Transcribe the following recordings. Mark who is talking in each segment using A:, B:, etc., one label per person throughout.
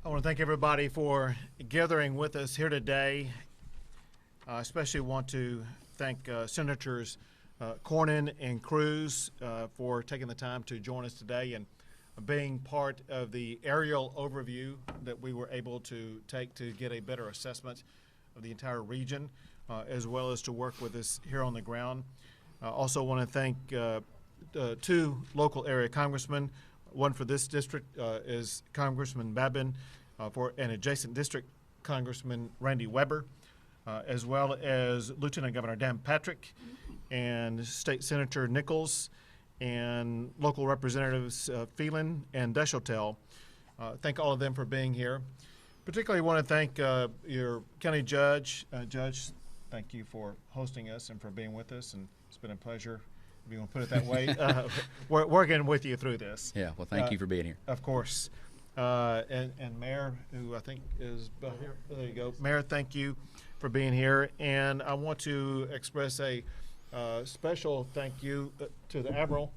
A: I want to thank everybody for gathering with us here today. I especially want to thank Senators Cornyn and Cruz for taking the time to join us today and being part of the aerial overview that we were able to take to get a better assessment of the entire region, as well as to work with us here on the ground. I also want to thank two local area congressmen. One for this district is Congressman Babin, for an adjacent district, Congressman Randy Weber, as well as Lieutenant Governor Dan Patrick and State Senator Nichols and local representatives Phelan and Deshotel. Thank all of them for being here. Particularly want to thank your county judge. Judge, thank you for hosting us and for being with us, and it's been a pleasure, if you want to put it that way, working with you through this.
B: Yeah, well, thank you for being here.
A: Of course. And Mayor, who I think is here. There you go. Mayor, thank you for being here. And I want to express a special thank you to the Admiral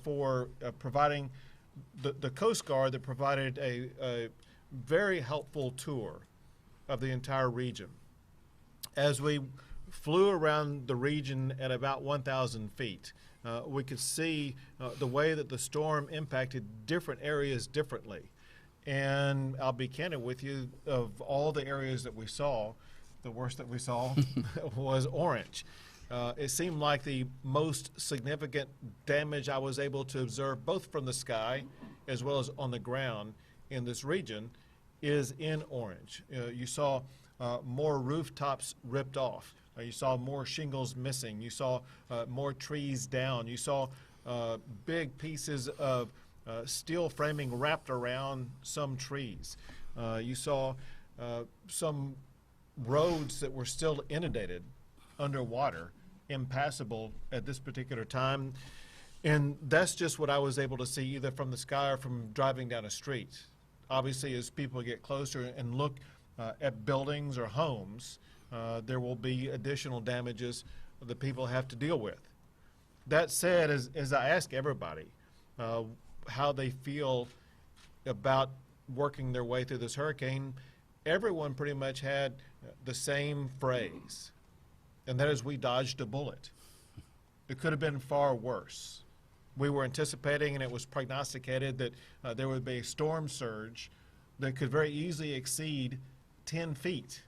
A: for providing the Coast Guard that provided a very helpful tour of the entire region. As we flew around the region at about 1,000 feet, we could see the way that the storm impacted different areas differently. And I'll be candid with you, of all the areas that we saw, the worst that we saw was orange. It seemed like the most significant damage I was able to observe, both from the sky as well as on the ground in this region, is in orange. You saw more rooftops ripped off. You saw more shingles missing. You saw more trees down. You saw big pieces of steel framing wrapped around some trees. You saw some roads that were still inundated underwater, impassable at this particular time. And that's just what I was able to see, either from the sky or from driving down a street. Obviously, as people get closer and look at buildings or homes, there will be additional damages that people have to deal with. That said, as I ask everybody how they feel about working their way through this hurricane, everyone pretty much had the same phrase, and that is, we dodged a bullet. It could have been far worse. We were anticipating, and it was prognosticated, that there would be a storm surge that could very easily exceed 10 feet.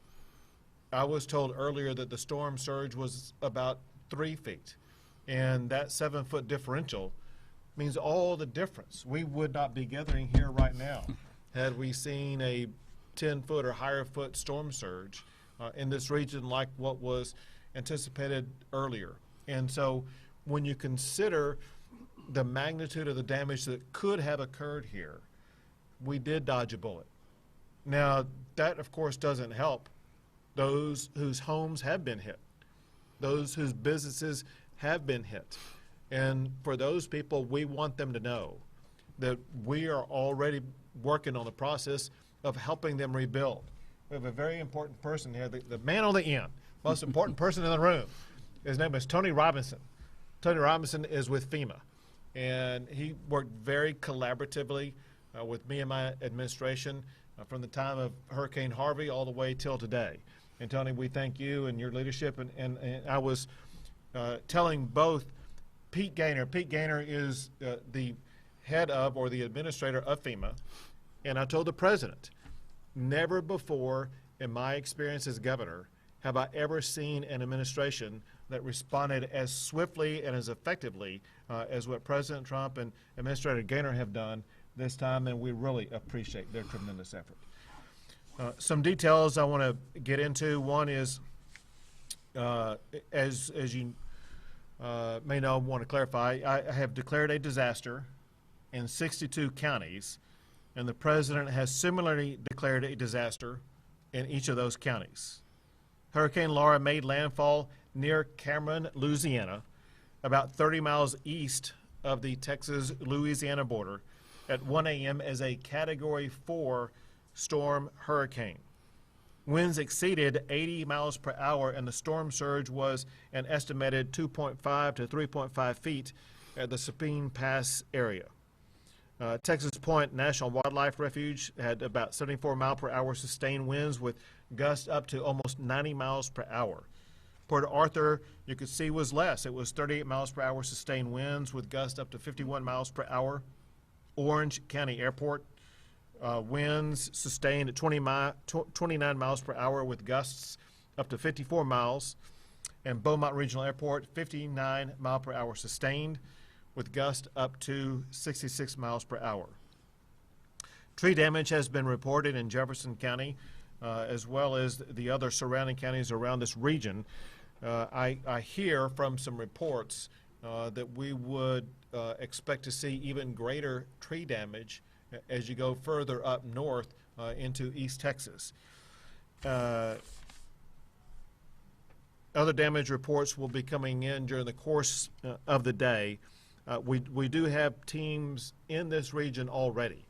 A: I was told earlier that the storm surge was about 3 feet, and that 7-foot differential means all the difference. We would not be gathering here right now had we seen a 10-foot or higher foot storm surge in this region like what was anticipated earlier. And so when you consider the magnitude of the damage that could have occurred here, we did dodge a bullet. Now, that of course doesn't help those whose homes have been hit, those whose businesses have been hit. And for those people, we want them to know that we are already working on the process of helping them rebuild. We have a very important person here, the man on the end, most important person in the room. His name is Tony Robinson. Tony Robinson is with FEMA, and he worked very collaboratively with me and my administration from the time of Hurricane Harvey all the way till today. And Tony, we thank you and your leadership. And I was telling both Pete Gaynor. Pete Gaynor is the head of, or the administrator of FEMA. And I told the president, never before in my experience as governor have I ever seen an administration that responded as swiftly and as effectively as what President Trump and Administrator Gaynor have done this time, and we really appreciate their tremendous effort. Some details I want to get into. One is, as you may know, want to clarify, I have declared a disaster in 62 counties, and the president has similarly declared a disaster in each of those counties. Hurricane Laura made landfall near Cameron, Louisiana, about 30 miles east of the Texas-Louisiana border at 1 a.m. as a Category 4 storm hurricane. Winds exceeded 80 miles per hour, and the storm surge was an estimated 2.5 to 3.5 feet at the Sabine Pass area. Texas Point National Wildlife Refuge had about 74 mile per hour sustained winds with gusts up to almost 90 miles per hour. Port Arthur, you could see, was less. It was 38 miles per hour sustained winds with gusts up to 51 miles per hour. Orange County Airport, winds sustained at 29 miles per hour with gusts up to 54 miles. And Beaumont Regional Airport, 59 mile per hour sustained with gusts up to 66 miles per hour. Tree damage has been reported in Jefferson County, as well as the other surrounding counties around this region. I hear from some reports that we would expect to see even greater tree damage as you go further up north into East Texas. Other damage reports will be coming in during the course of the day. We do have teams in this region already,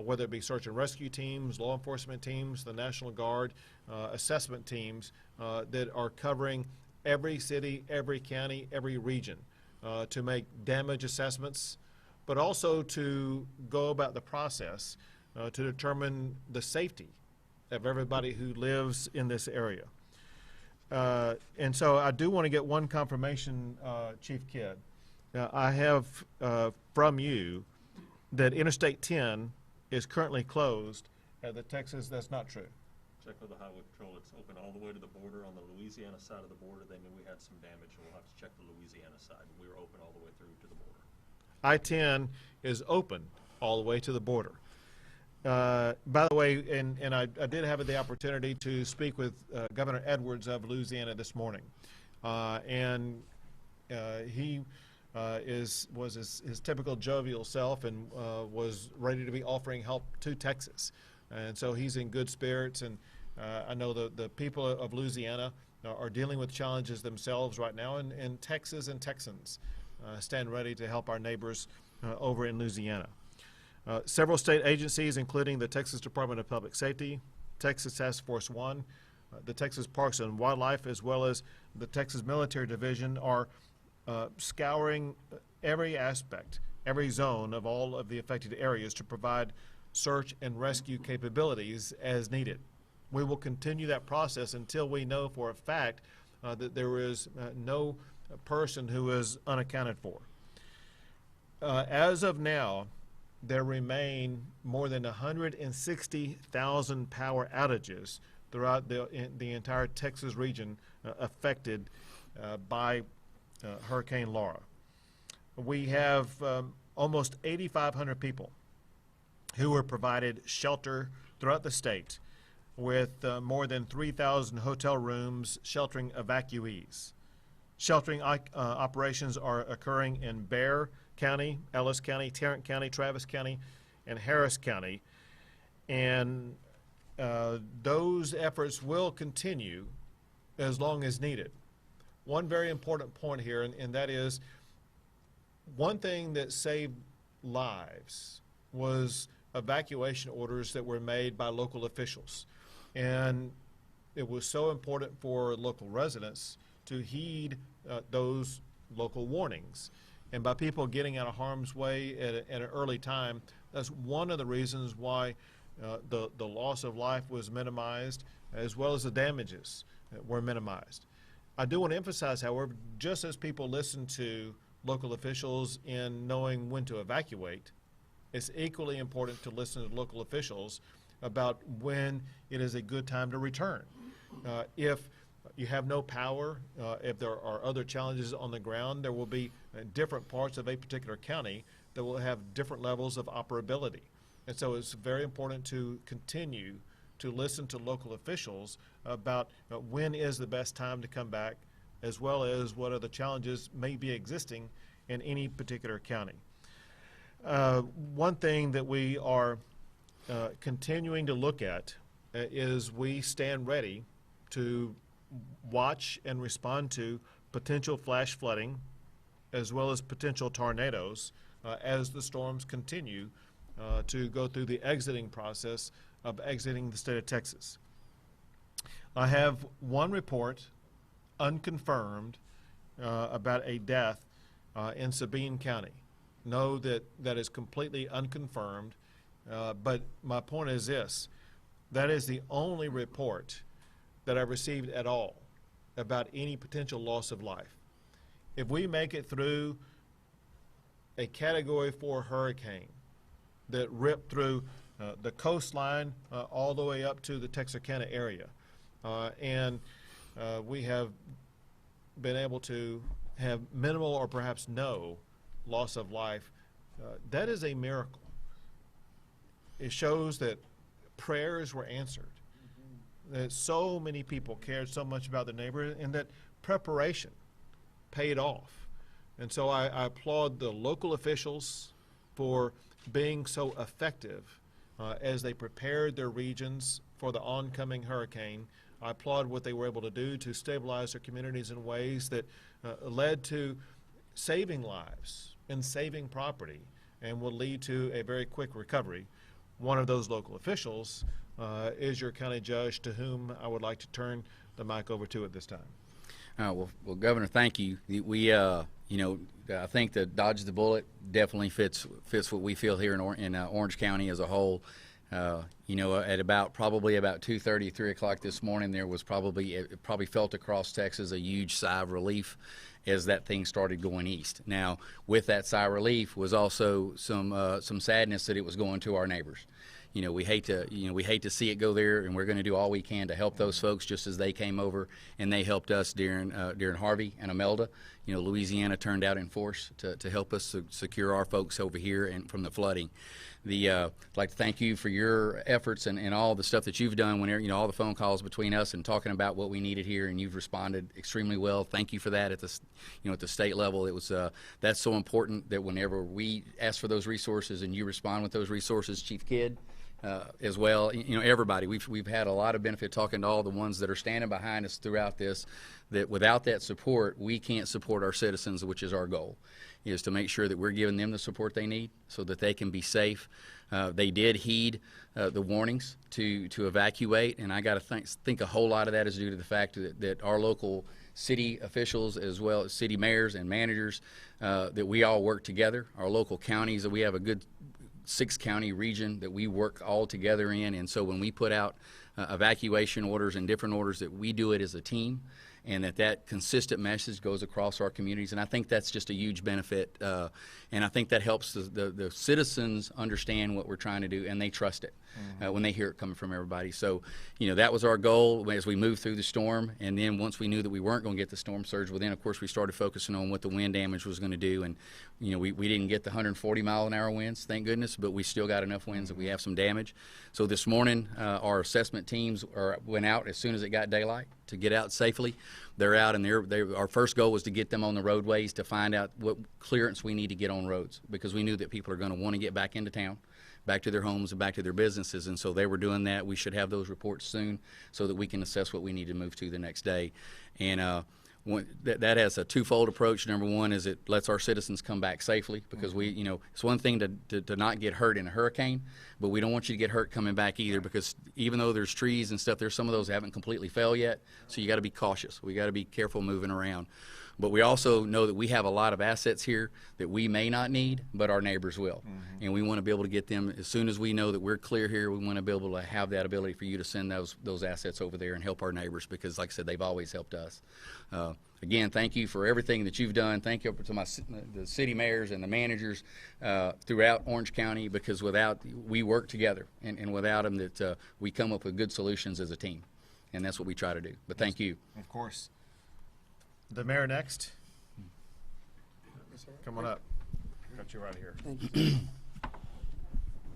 A: whether it be search and rescue teams, law enforcement teams, the National Guard, assessment teams that are covering every city, every county, every region to make damage assessments, but also to go about the process to determine the safety of everybody who lives in this area. And so I do want to get one confirmation, Chief Kidd. I have from you that Interstate 10 is currently closed at the Texas. That's not true.
B: Check with the Highway Patrol. It's open all the way to the border. On the Louisiana side of the border, they knew we had some damage, and we'll have to check the Louisiana side. We were open all the way through to the border.
A: I-10 is open all the way to the border. By the way, and I did have the opportunity to speak with Governor Edwards of Louisiana this morning, and he was his typical jovial self and was ready to be offering help to Texas. And so he's in good spirits, and I know the people of Louisiana are dealing with challenges themselves right now, and Texas and Texans stand ready to help our neighbors over in Louisiana. Several state agencies, including the Texas Department of Public Safety, Texas Task Force 1, the Texas Parks and Wildlife, as well as the Texas Military Division, are scouring every aspect, every zone of all of the affected areas to provide search and rescue capabilities as needed. We will continue that process until we know for a fact that there is no person who is unaccounted for. As of now, there remain more than 160,000 power outages throughout the entire Texas region affected by Hurricane Laura. We have almost 8,500 people who were provided shelter throughout the state, with more than 3,000 hotel rooms sheltering evacuees. Sheltering operations are occurring in Bexar County, Ellis County, Tarrant County, Travis County, and Harris County. And those efforts will continue as long as needed. One very important point here, and that is one thing that saved lives was evacuation orders that were made by local officials. And it was so important for local residents to heed those local warnings. And by people getting out of harm's way at an early time, that's one of the reasons why the loss of life was minimized, as well as the damages were minimized. I do want to emphasize, however, just as people listen to local officials in knowing when to evacuate, it's equally important to listen to local officials about when it is a good time to return. If you have no power, if there are other challenges on the ground, there will be different parts of a particular county that will have different levels of operability. And so it's very important to continue to listen to local officials about when is the best time to come back, as well as what other challenges may be existing in any particular county. One thing that we are continuing to look at is we stand ready to watch and respond to potential flash flooding as well as potential tornadoes as the storms continue to go through the exiting process of exiting the state of Texas. I have one report, unconfirmed, about a death in Sabine County. Know that that is completely unconfirmed, but my point is this: that is the only report that I've received at all about any potential loss of life. If we make it through a Category 4 hurricane that ripped through the coastline all the way up to the Texarkana area, and we have been able to have minimal or perhaps no loss of life, that is a miracle. It shows that prayers were answered, that so many people cared so much about their neighbor, and that preparation paid off. And so I applaud the local officials for being so effective as they prepared their regions for the oncoming hurricane. I applaud what they were able to do to stabilize their communities in ways that led to saving lives and saving property and will lead to a very quick recovery. One of those local officials is your county judge, to whom I would like to turn the mic over to at this time.
C: Well, Governor, thank you. We, I think the dodge the bullet definitely fits what we feel here in Orange County as a whole. At probably about 2:30, 3 o'clock this morning, there was it probably felt across Texas a huge sigh of relief as that thing started going east. Now, with that sigh of relief was also some sadness that it was going to our neighbors. We hate to see it go there, and we're going to do all we can to help those folks, just as they came over and they helped us during Harvey and Imelda. Louisiana turned out in force to help us secure our folks over here and from the flooding. I'd like to thank you for your efforts and all the stuff that you've done. Whenever all the phone calls between us and talking about what we needed here, and you've responded extremely well. Thank you for that at the state level. It was that's so important that whenever we ask for those resources and you respond with those resources, Chief Kidd. As well, everybody. We've had a lot of benefit talking to all the ones that are standing behind us throughout this. That without that support, we can't support our citizens, which is our goal, is to make sure that we're giving them the support they need so that they can be safe. They did heed the warnings to evacuate, and I got to think a whole lot of that is due to the fact that our local city officials, as well as city mayors and managers, that we all work together. Our local counties, that we have a good 6-county region that we work all together in, and so when we put out evacuation orders and different orders, that we do it as a team, and that consistent message goes across our communities. And I think that's just a huge benefit, and I think that helps the citizens understand what we're trying to do, and they trust it when they hear it coming from everybody. So that was our goal as we moved through the storm, and then once we knew that we weren't going to get the storm surge, well then of course we started focusing on what the wind damage was going to do. And we didn't get the 140-mile-an-hour winds, thank goodness, but we still got enough winds that we have some damage. So this morning our assessment teams went out as soon as it got daylight to get out safely. They're out, and our first goal was to get them on the roadways to find out what clearance we need to get on roads, because we knew that people are going to want to get back into town, back to their homes and back to their businesses, and so they were doing that. We should have those reports soon so that we can assess what we need to move to the next day. And that has a twofold approach. Number one is it lets our citizens come back safely, because it's one thing to not get hurt in a hurricane, but we don't want you to get hurt coming back either, because even though there's trees and stuff, there's some of those that haven't completely fell yet, so you got to be cautious. We got to be careful moving around. But we also know that we have a lot of assets here that we may not need, but our neighbors will. And we want to be able to get them as soon as we know that we're clear here. We want to be able to have that ability for you to send those assets over there and help our neighbors, because like I said, they've always helped us. Again, thank you for everything that you've done. Thank you to the city mayors and the managers throughout Orange County, because we work together, and without them we come up with good solutions as a team, and that's what we try to do. But thank you.
A: Of course. The mayor next. Come on up. Got you right here.
D: Thank you. I'd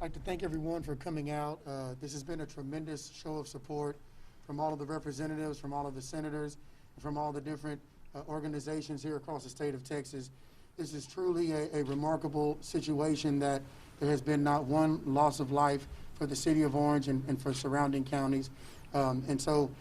D: like to thank everyone for coming out. This has been a tremendous show of support from all of the representatives, from all of the senators, and from all the different organizations here across the state of Texas. This is truly a remarkable situation, that there has been not one loss of life for the city of Orange and for surrounding counties. And so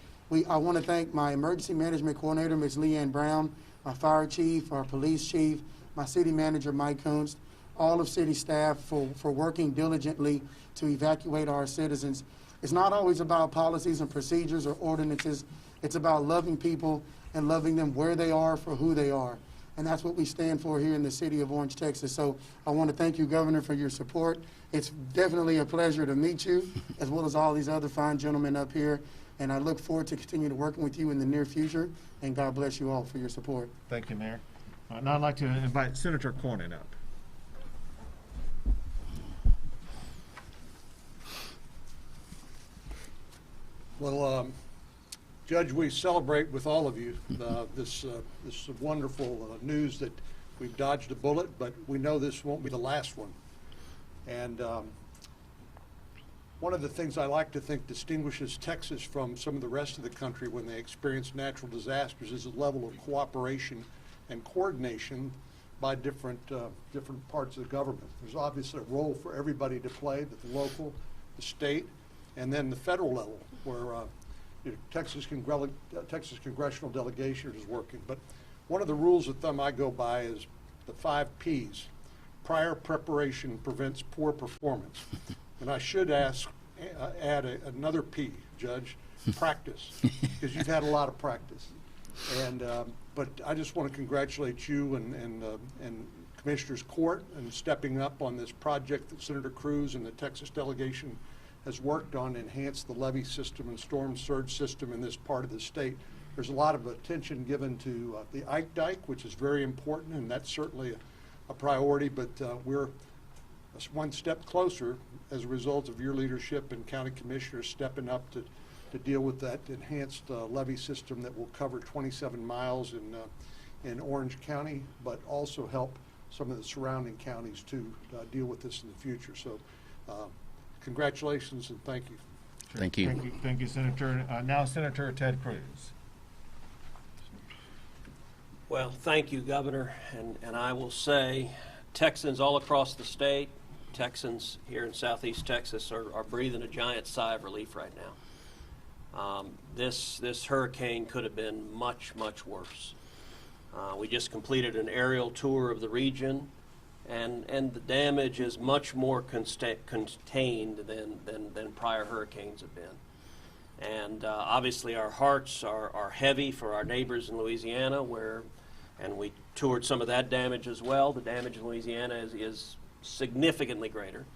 D: I want to thank my emergency management coordinator, Ms. Leanne Brown, my fire chief, our police chief, my city manager, Mike Kunst, all of city staff for working diligently to evacuate our citizens. it's not always about policies and procedures or ordinances. It's about loving people and loving them where they are for who they are. And that's what we stand for here in the city of Orange, Texas. So I want to thank you, Governor, for your support. It's definitely a pleasure to meet you, as well as all these other fine gentlemen up here. And I look forward to continue to working with you in the near future. And God bless you all for your support.
A: Thank you, Mayor. Now I'd like to invite Senator Cornyn up.
E: Well, Judge, we celebrate with all of you this wonderful news that we've dodged a bullet, but we know this won't be the last one. And one of the things I like to think distinguishes Texas from some of the rest of the country when they experience natural disasters is the level of cooperation and coordination by different parts of the government. There's obviously a role for everybody to play, the local, the state, and then the federal level, where Texas congressional delegation is working. But one of the rules of thumb I go by is the 5 Ps. Prior preparation prevents poor performance. And I should add another P, Judge, practice, because you've had a lot of practice. And but I just want to congratulate you and Commissioners Court in stepping up on this project that Senator Cruz and the Texas delegation has worked on to enhance the levee system and storm surge system in this part of the state. There's a lot of attention given to the Ike Dike, which is very important, and that's certainly a priority, but we're one step closer as a result of your leadership and county commissioners stepping up to deal with that enhanced levee system that will cover 27 miles in Orange County, but also help some of the surrounding counties to deal with this in the future. So congratulations and thank you.
C: Thank you.
A: Thank you, Senator. Now Senator Ted Cruz.
F: Well, thank you, Governor, and I will say Texans all across the state, Texans here in Southeast Texas are breathing a giant sigh of relief right now. This hurricane could have been much, much worse. We just completed an aerial tour of the region, and the damage is much more contained than prior hurricanes have been. And obviously our hearts are heavy for our neighbors in Louisiana, and we toured some of that damage as well. The damage in Louisiana is significantly greater.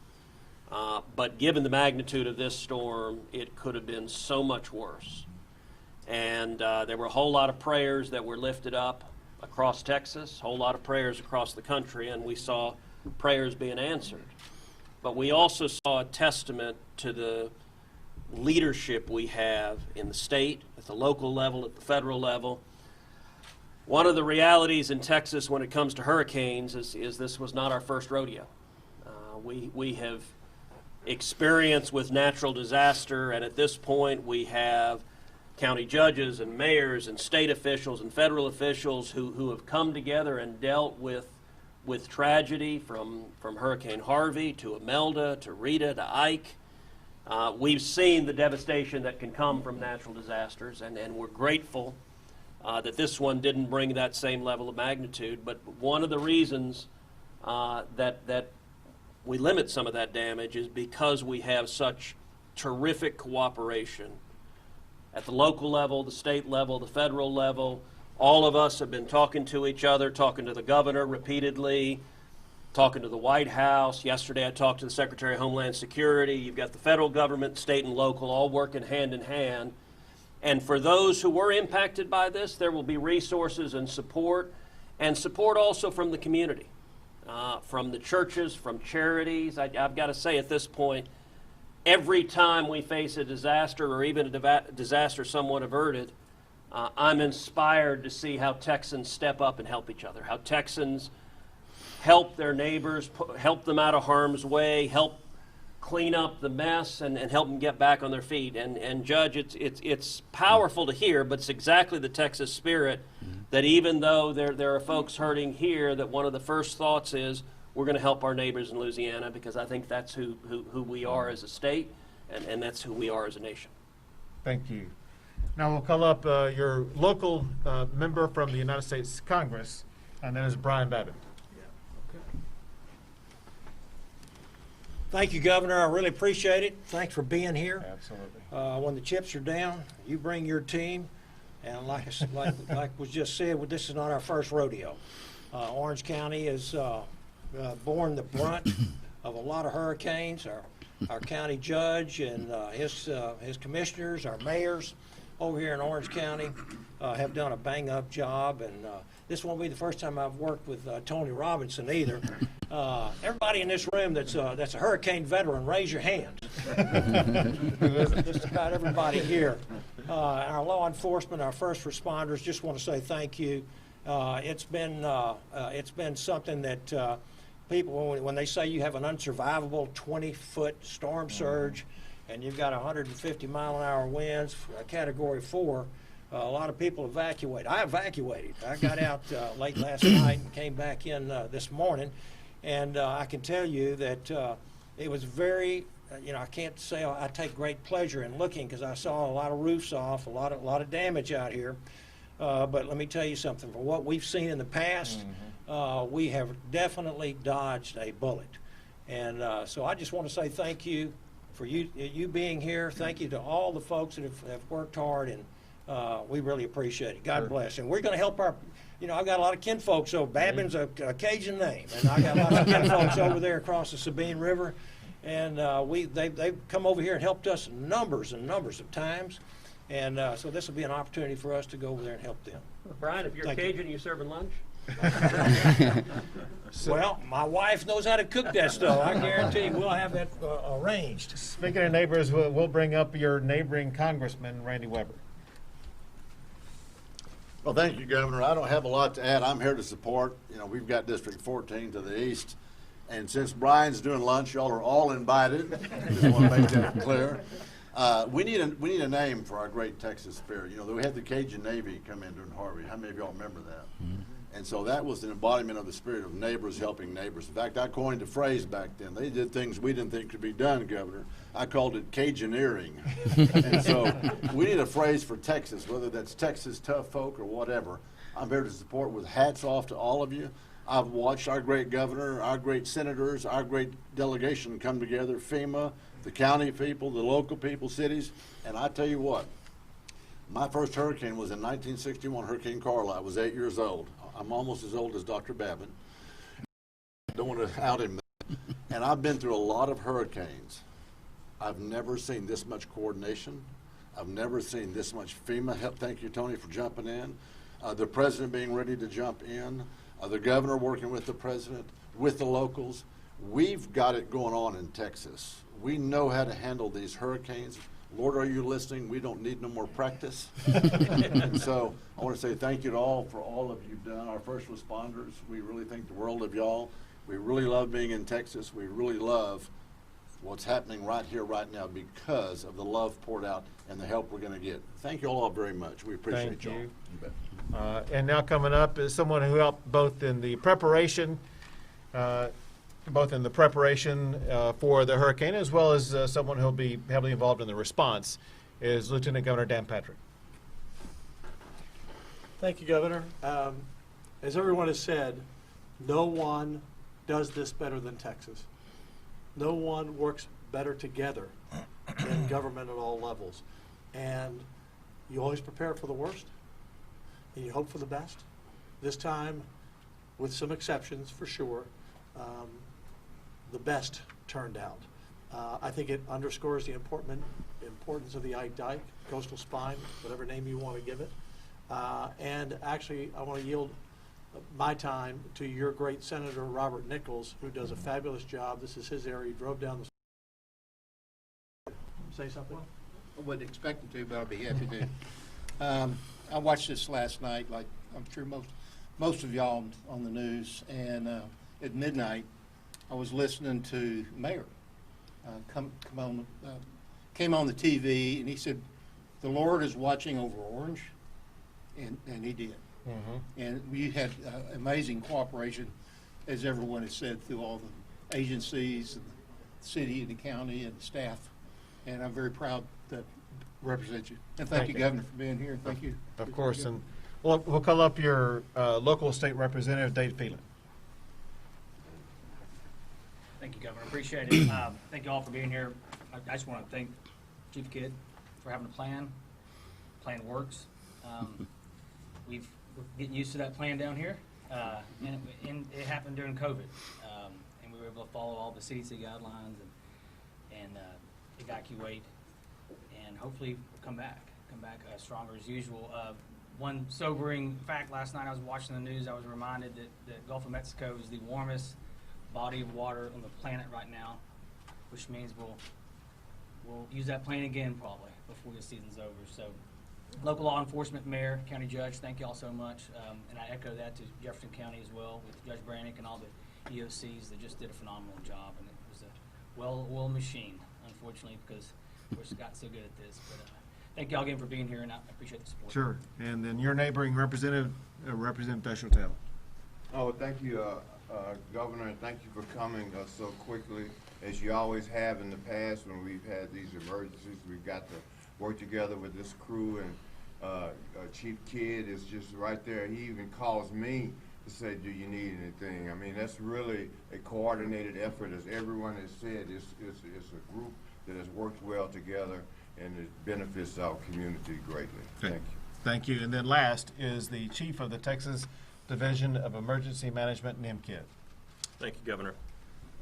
F: But given the magnitude of this storm, it could have been so much worse. And there were a whole lot of prayers that were lifted up across Texas, a whole lot of prayers across the country, and we saw prayers being answered. But we also saw a testament to the leadership we have in the state, at the local level, at the federal level. One of the realities in Texas when it comes to hurricanes is this was not our first rodeo. We have experience with natural disaster, and at this point we have county judges and mayors and state officials and federal officials who have come together and dealt with tragedy from Hurricane Harvey to Imelda to Rita to Ike. We've seen the devastation that can come from natural disasters, and we're grateful that this one didn't bring that same level of magnitude. But one of the reasons that we limit some of that damage is because we have such terrific cooperation at the local level, the state level, the federal level. All of us have been talking to each other, talking to the governor repeatedly, talking to the White House. Yesterday I talked to the Secretary of Homeland Security. You've got the federal government, state and local, all working hand in hand. And for those who were impacted by this, there will be resources and support also from the community, from the churches, from charities. I've got to say at this point, every time we face a disaster or even a disaster somewhat averted, I'm inspired to see how Texans step up and help each other, how Texans help their neighbors, help them out of harm's way, help clean up the mess and help them get back on their feet. And Judge, it's powerful to hear, but it's exactly the Texas spirit that even though there are folks hurting here, that one of the first thoughts is we're going to help our neighbors in Louisiana, because I think that's who we are as a state, and that's who we are as a nation.
A: Thank you. Now we'll call up your local member from the United States Congress, and that is Brian Babbitt.
G: Thank you, Governor. I really appreciate it. Thanks for being here.
A: Absolutely.
G: When the chips are down, you bring your team. And like was just said, well, this is not our first rodeo. Orange County has borne the brunt of a lot of hurricanes. Our county judge and his commissioners, our mayors over here in Orange County have done a bang-up job. And this won't be the first time I've worked with Tony Robinson either. Everybody in this room that's a hurricane veteran, raise your hand. Just about everybody here. Our law enforcement, our first responders, just want to say thank you. It's been something that people, when they say you have an unsurvivable 20-foot storm surge and you've got 150-mile-an-hour winds, Category 4, a lot of people evacuate. I evacuated. I got out late last night and came back in this morning, and I can tell you that it was very. I can't say I take great pleasure in looking because I saw a lot of roofs off, a lot of damage out here. But let me tell you something. For what we've seen in the past, we have definitely dodged a bullet. And so I just want to say thank you for you being here. Thank you to all the folks that have worked hard, and we really appreciate it. God bless. And we're going to help our. I've got a lot of kinfolks over. Babin's a Cajun name, and I got lots of kinfolks over there across the Sabine River. And they've come over here and helped us numbers and numbers of times. And so this will be an opportunity for us to go over there and help them.
F: Brian, if you're Cajun, are you serving lunch?
G: Well, my wife knows how to cook that stuff. I guarantee we'll have that arranged.
A: Speaking of neighbors, we'll bring up your neighboring Congressman, Randy Weber.
H: Well, thank you, Governor. I don't have a lot to add. I'm here to support. We've got District 14 to the east. And since Brian's doing lunch, y'all are all invited. Just want to make that clear. We need a name for our great Texas spirit. We had the Cajun Navy come in during Harvey. How many of y'all remember that? Mm-hmm. And so that was an embodiment of the spirit of neighbors helping neighbors. In fact, I coined a phrase back then. They did things we didn't think could be done, Governor. I called it Cajuneering. And so we need a phrase for Texas, whether that's Texas tough folk or whatever. I'm here to support with hats off to all of you. I've watched our great governor, our great senators, our great delegation come together, FEMA, the county people, the local people, cities, and I tell you what, my first hurricane was in 1961, Hurricane Carla. I was 8 years old. I'm almost as old as Dr. Babin. Don't want to out him. And I've been through a lot of hurricanes. I've never seen this much coordination. I've never seen this much FEMA help. Thank you, Tony, for jumping in. The president being ready to jump in. The governor working with the president, with the locals. We've got it going on in Texas. We know how to handle these hurricanes. Lord, are you listening? We don't need no more practice. And so I want to say thank you to all for all of you've done. Our first responders, we really think the world of y'all. We really love being in Texas. We really love what's happening right here, right now, because of the love poured out and the help we're going to get. Thank you all very much. We appreciate y'all.
A: You bet. And now coming up is someone who helped both in the preparation, for the hurricane, as well as someone who'll be heavily involved in the response, is Lieutenant Governor Dan Patrick.
I: Thank you, Governor. As everyone has said, no one does this better than Texas. No one works better together in government at all levels. And you always prepare for the worst, and you hope for the best. This time, with some exceptions for sure, the best turned out. I think it underscores the importance of the Ike Dike, coastal spine, whatever name you want to give it. And actually, I want to yield my time to your great Senator Robert Nichols, who does a fabulous job. This is his area. He drove down the... Say something?
J: I wouldn't expect him to, but I'll be happy to. I watched this last night, like I'm sure most of y'all on the news, and at midnight, I was listening to Mayor came on the TV, and he said, "The Lord is watching over Orange," and he did. Mm-hmm. And we had amazing cooperation, as everyone has said, through all the agencies, and the city, and the county, and the staff. And I'm very proud to represent you. And thank you, Governor, for being here. Thank you.
A: Of course. And we'll call up your local state representative, Dave Phelan.
K: Thank you, Governor. Appreciate it. Thank you all for being here. I just want to thank Chief Kidd for having a plan. Plan works. We're getting used to that plan down here, and it happened during COVID, and we were able to follow all the CDC guidelines and evacuate, and hopefully come back stronger as usual. One sobering fact: last night I was watching the news. I was reminded that the Gulf of Mexico is the warmest body of water on the planet right now, which means we'll use that plane again probably before the season's over. So, local law enforcement, mayor, county judge, thank you all so much, and I echo that to Jefferson County as well with Judge Brannick and all the EOCs that just did a phenomenal job, and it was a well-oiled machine, unfortunately, because we're got so good at this. But thank you all again for being here, and I appreciate the support.
A: Sure. And then your neighboring representative, Representative Deschantel.
L: Oh, thank you, Governor, and thank you for coming so quickly, as you always have in the past when we've had these emergencies. We've got to work together with this crew, and Chief Kidd is just right there. He even calls me to say, do you need anything? I mean, that's really a coordinated effort, as everyone has said. It's a group that has worked well together, and it benefits our community greatly.
A: Okay.
L: Thank you.
A: Thank you. And then last is the Chief of the Texas Division of Emergency Management, Nim Kidd.
B: Thank you, Governor.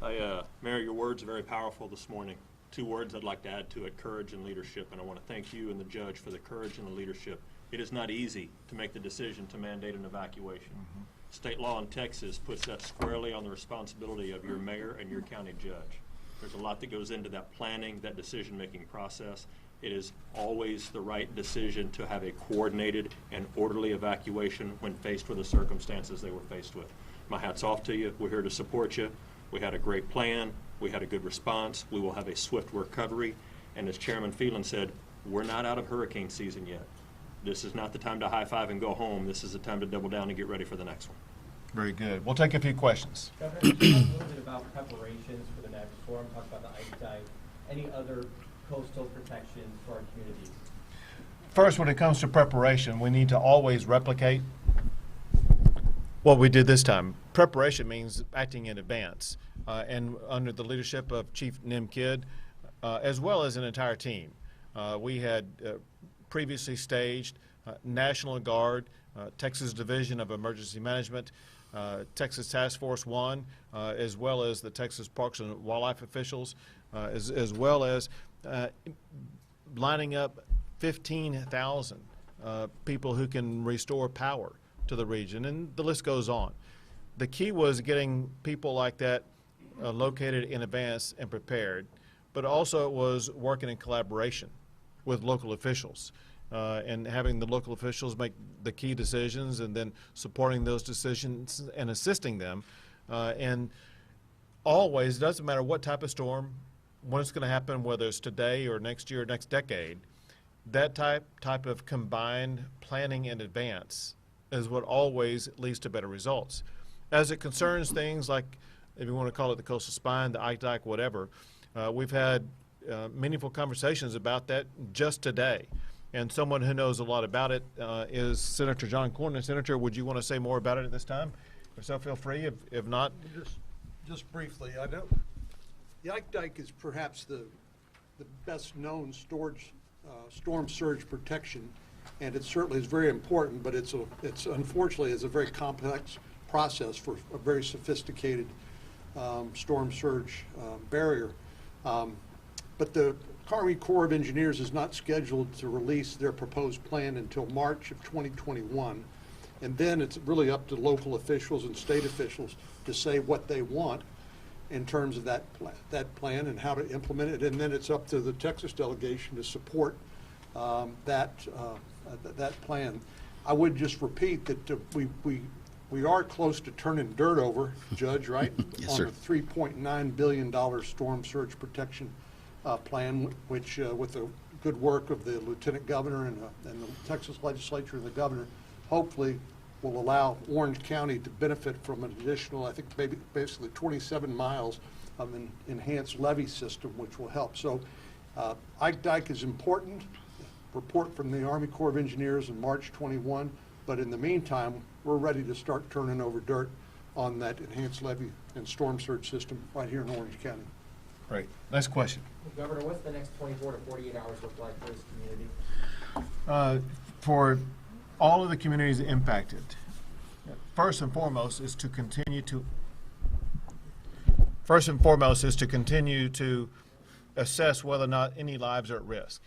B: Mayor, your words are very powerful this morning. Two words I'd like to add to it: courage and leadership. And I want to thank you and the judge for the courage and the leadership. It is not easy to make the decision to mandate an evacuation. State law in Texas puts that squarely on the responsibility of your mayor and your county judge. There's a lot that goes into that planning, that decision-making process. It is always the right decision to have a coordinated and orderly evacuation when faced with the circumstances they were faced with. My hat's off to you. We're here to support you. We had a great plan. We had a good response. We will have a swift recovery. And as Chairman Phelan said, we're not out of hurricane season yet. This is not the time to high-five and go home. This is the time to double down and get ready for the next one.
A: Very good. We'll take a few questions.
M: Governor, can you talk a little bit about preparations for the next storm? Talk about the ice dike. Any other coastal protections for our communities?
A: First, when it comes to preparation, we need to always replicate what we did this time. Preparation means acting in advance, and under the leadership of Chief Nim Kidd, as well as an entire team. We had previously staged National Guard, Texas Division of Emergency Management, Texas Task Force 1, as well as the Texas Parks and Wildlife officials, as well as lining up 15,000 people who can restore power to the region, and the list goes on. The key was getting people like that located in advance and prepared, but also it was working in collaboration with local officials and having the local officials make the key decisions and then supporting those decisions and assisting them. And always, it doesn't matter what type of storm, when it's going to happen, whether it's today or next year or next decade, that type of combined planning in advance is what always leads to better results. As it concerns things like, if you want to call it the coastal spine, the ice dike, whatever, we've had meaningful conversations about that just today. And someone who knows a lot about it is Senator John Cornyn. Senator, would you want to say more about it at this time? If so, feel free. If not,
E: Just briefly, I know the Ike Dike is perhaps the best known storm surge protection, and it certainly is very important. But it's unfortunately is a very complex process for a very sophisticated storm surge barrier. But the Army Corps of Engineers is not scheduled to release their proposed plan until March of 2021. And then it's really up to local officials and state officials to say what they want in terms of that plan and how to implement it. And then it's up to the Texas delegation to support that plan. I would just repeat that we are close to turning dirt over, Judge, right?
C: Yes,
E: on
C: sir.
E: a $3.9 billion storm surge protection plan, which with the good work of the Lieutenant Governor and the Texas Legislature and the Governor, hopefully will allow Orange County to benefit from an additional, I think, basically 27 miles of an enhanced levee system, which will help. So Ike Dike is important. Report from the Army Corps of Engineers in March 21. But in the meantime, we're ready to start turning over dirt on that enhanced levee and storm surge system right here in Orange County.
A: Great. Next question.
M: Governor, what's the next 24 to 48 hours look like for this community?
A: For all of the communities impacted, first and foremost is to continue to assess whether or not any lives are at risk.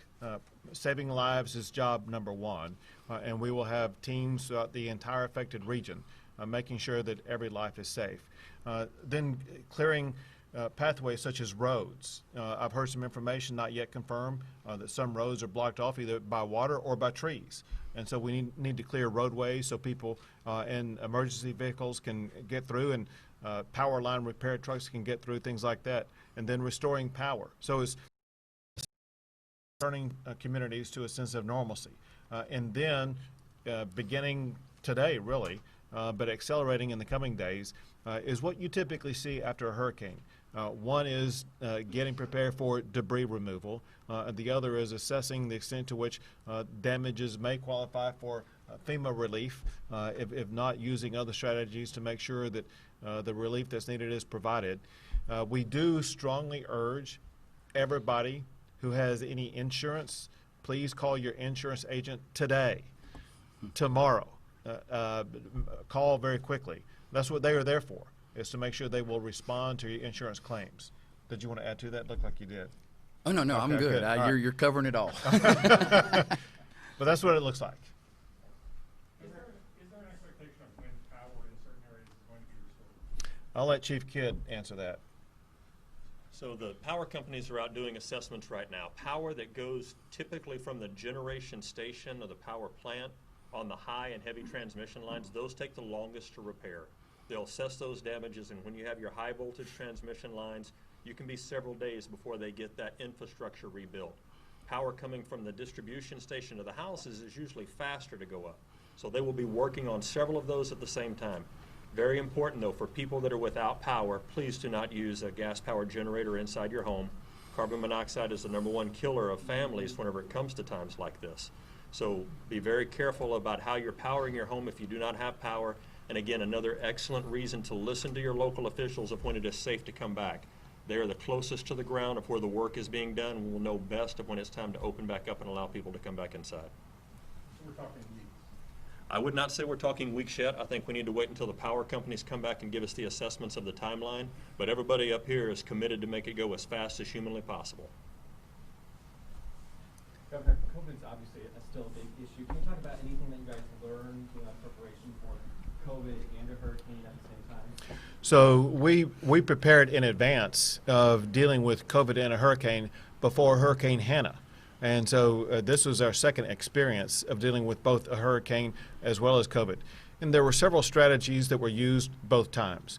A: Saving lives is job number one, and we will have teams throughout the entire affected region making sure that every life is safe. Then clearing pathways such as roads. I've heard some information, not yet confirmed, that some roads are blocked off either by water or by trees. And so we need to clear roadways so people and emergency vehicles can get through, and power line repair trucks can get through, things like that. And then restoring power. So it's returning communities to a sense of normalcy. And then beginning today, really, but accelerating in the coming days, is what you typically see after a hurricane. One is getting prepared for debris removal. And the other is assessing the extent to which damages may qualify for FEMA relief, if not using other strategies to make sure that the relief that's needed is provided. We do strongly urge everybody who has any insurance, please call your insurance agent today, tomorrow. Call very quickly. That's what they are there for, is to make sure they will respond to your insurance claims. Did you want to add to that? Looked like you did.
C: Oh, no,
A: Okay,
C: I'm good.
A: good. All right.
C: You're covering it all.
A: But that's what it looks like.
N: Is there an expectation of when power in certain areas is going to be restored?
A: I'll let Chief Kidd answer that.
B: So the power companies are out doing assessments right now. Power that goes typically from the generation station or the power plant on the high and heavy transmission lines, those take the longest to repair. They'll assess those damages, and when you have your high voltage transmission lines, you can be several days before they get that infrastructure rebuilt. Power coming from the distribution station to the houses is usually faster to go up. So they will be working on several of those at the same time. Very important, though, for people that are without power, please do not use a gas-powered generator inside your home. Carbon monoxide is the #1 killer of families whenever it comes to times like this. So be very careful about how you're powering your home if you do not have power. And again, another excellent reason to listen to your local officials of when it is safe to come back. They are the closest to the ground of where the work is being done and will know best of when it's time to open back up and allow people to come back inside.
N: So we're talking weeks.
B: I would not say we're talking weeks yet. I think we need to wait until the power companies come back and give us the assessments of the timeline. But everybody up here is committed to make it go as fast as humanly possible.
M: Governor, COVID's obviously still a big issue. Can you talk about anything that you guys learned in preparation for COVID and a hurricane at the same time?
A: So we prepared in advance of dealing with COVID and a hurricane before Hurricane Hannah. And so this was our second experience of dealing with both a hurricane as well as COVID. And there were several strategies that were used both times.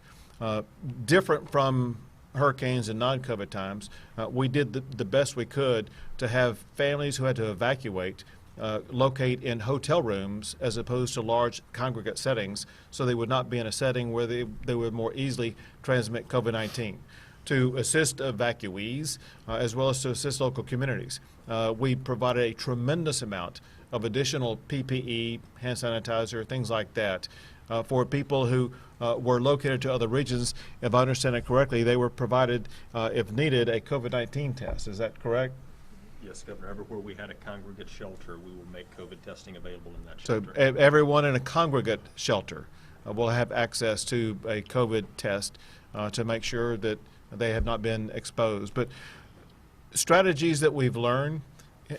A: Different from hurricanes and non-COVID times, we did the best we could to have families who had to evacuate locate in hotel rooms as opposed to large congregate settings, so they would not be in a setting where they would more easily transmit COVID-19. To assist evacuees as well as to assist local communities, we provided a tremendous amount of additional PPE, hand sanitizer, things like that. For people who were located to other regions, if I understand it correctly, they were provided, if needed, a COVID-19 test. Is that correct?
B: Yes, Governor. Everywhere we had a congregate shelter, we will make COVID testing available in that
A: So
B: shelter.
A: everyone in a congregate shelter will have access to a COVID test to make sure that they have not been exposed. But strategies that we've learned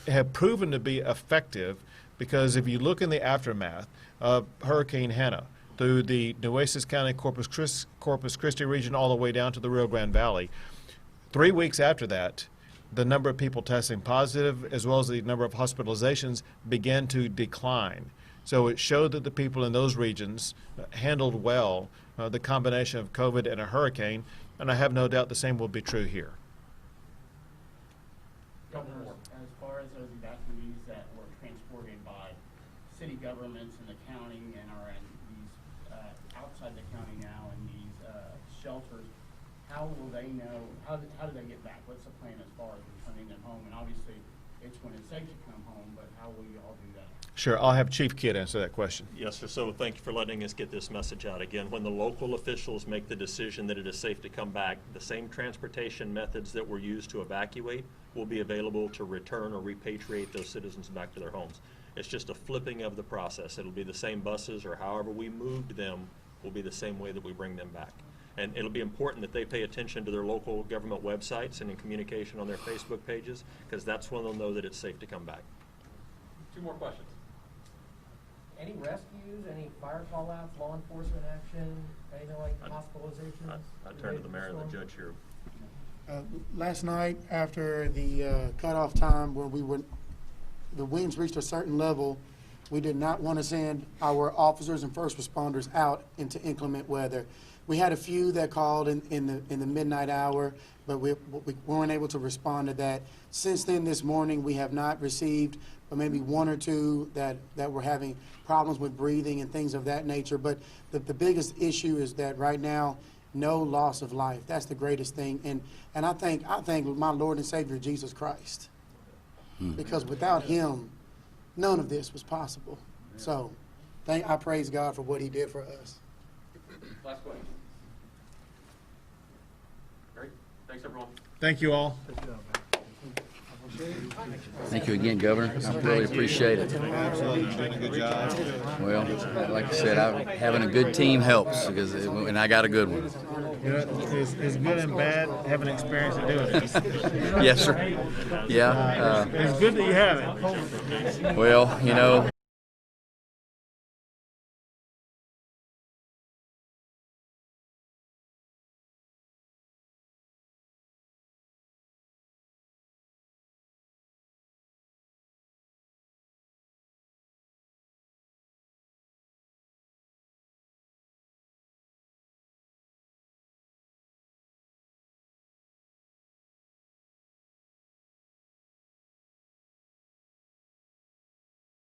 A: have proven to be effective, because if you look in the aftermath of Hurricane Hannah through the Nueces County, Corpus Christi region, all the way down to the Rio Grande Valley, 3 weeks after that, the number of people testing positive as well as the number of hospitalizations began to decline. So it showed that the people in those regions handled well the combination of COVID and a hurricane, and I have no doubt the same will be true here.
O: Governor, as far as those evacuees that were transported by city governments in the county and are in these outside the county now in these shelters, how will they know, how do they get back? What's the plan as far as returning them home? And obviously, it's when it's safe to come home, but how will you all do that?
A: Sure, I'll have Chief Kidd answer that question.
B: Yes, sir. So thank you for letting us get this message out again. When the local officials make the decision that it is safe to come back, the same transportation methods that were used to evacuate will be available to return or repatriate those citizens back to their homes. It's just a flipping of the process. It'll be the same buses, or however we moved them will be the same way that we bring them back. And it'll be important that they pay attention to their local government websites and in communication on their Facebook pages, because that's when they'll know that it's safe to come back.
M: 2 more questions. Any rescues, any fire call-outs, law enforcement action, anything like hospitalizations?
B: I turn to the mayor and the judge here.
D: Last night, after the cutoff time where the winds reached a certain level, we did not want to send our officers and first responders out into inclement weather. We had a few that called in the midnight hour, but we weren't able to respond to that. Since then, this morning, we have not received but maybe 1 or 2 that were having problems with breathing and things of that nature. But the biggest issue is that right now, no loss of life. That's the greatest thing. And I thank my Lord and Savior, Jesus Christ. Because without him, none of this was possible. So I praise God for what he did for us.
M: Last question. Great. Thanks, everyone.
A: Thank you all.
C: Thank you again, Governor. I really appreciate it.
A: Absolutely, you're doing a good job.
C: Well, like I said, having a good team helps, and I got a good one.
A: It's good and bad having experience in doing it.
C: Yes, sir. Yeah.
A: It's good that you have it.
C: Well,